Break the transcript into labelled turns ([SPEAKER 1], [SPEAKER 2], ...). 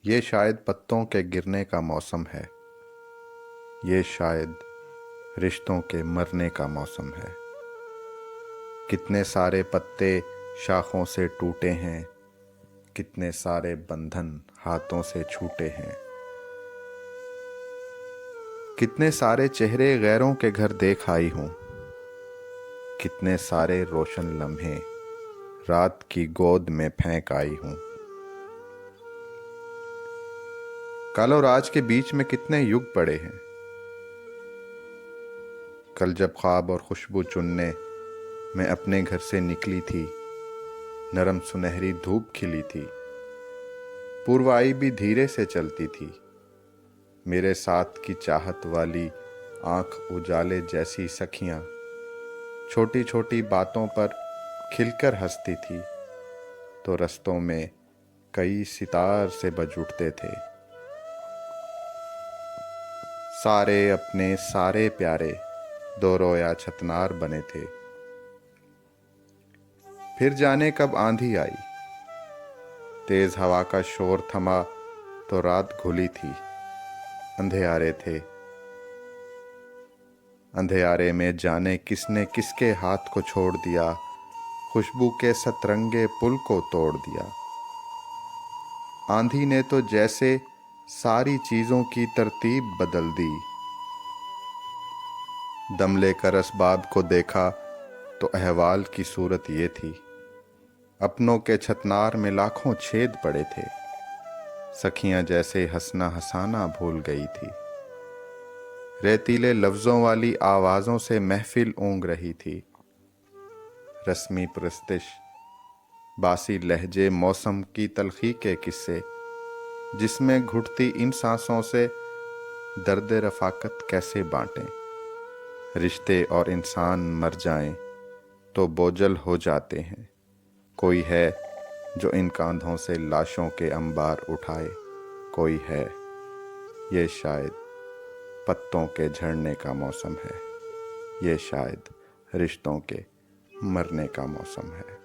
[SPEAKER 1] یہ شاید پتوں کے گرنے کا موسم ہے، یہ شاید رشتوں کے مرنے کا موسم ہے۔ کتنے سارے پتے شاخوں سے ٹوٹے ہیں، کتنے سارے بندھن ہاتھوں سے چھوٹے ہیں۔ کتنے سارے چہرے غیروں کے گھر دیکھ آئی ہوں، کتنے سارے روشن لمحے رات کی گود میں پھینک آئی ہوں۔ کل اور آج کے بیچ میں کتنے یگ پڑے ہیں۔ کل جب خواب اور خوشبو چننے میں اپنے گھر سے نکلی تھی، نرم سنہری دھوپ کھلی تھی، پوروائی بھی دھیرے سے چلتی تھی، میرے ساتھ کی چاہت والی آنکھ اجالے جیسی سکھیاں چھوٹی چھوٹی باتوں پر کھل کر ہنستی تھی، تو رستوں میں کئی ستار سے بج اٹھتے تھے۔ سارے اپنے سارے پیارے دو رویا چھتنار بنے تھے۔ پھر جانے کب آندھی آئی، تیز ہوا کا شور تھما تو رات گھلی تھی، اندھیارے تھے۔ اندھیارے میں جانے کس نے کس کے ہاتھ کو چھوڑ دیا، خوشبو کے سترنگے پل کو توڑ دیا۔ آندھی نے تو جیسے ساری چیزوں کی ترتیب بدل دی۔ دم لے کر اسباب کو دیکھا تو احوال کی صورت یہ تھی، اپنوں کے چھتنار میں لاکھوں چھید پڑے تھے، سکھیاں جیسے ہنسنا ہنسانا بھول گئی تھی، ریتیلے لفظوں والی آوازوں سے محفل اونگ رہی تھی، رسمی پرستش، باسی لہجے، موسم کی تلخی کے قصے، جس میں گھٹتی ان سانسوں سے درد رفاقت کیسے بانٹیں۔ رشتے اور انسان مر جائیں تو بوجھل ہو جاتے ہیں، کوئی ہے جو ان کاندھوں سے لاشوں کے انبار اٹھائے، کوئی ہے۔ یہ شاید پتوں کے جھڑنے کا موسم ہے، یہ شاید رشتوں کے مرنے کا موسم ہے۔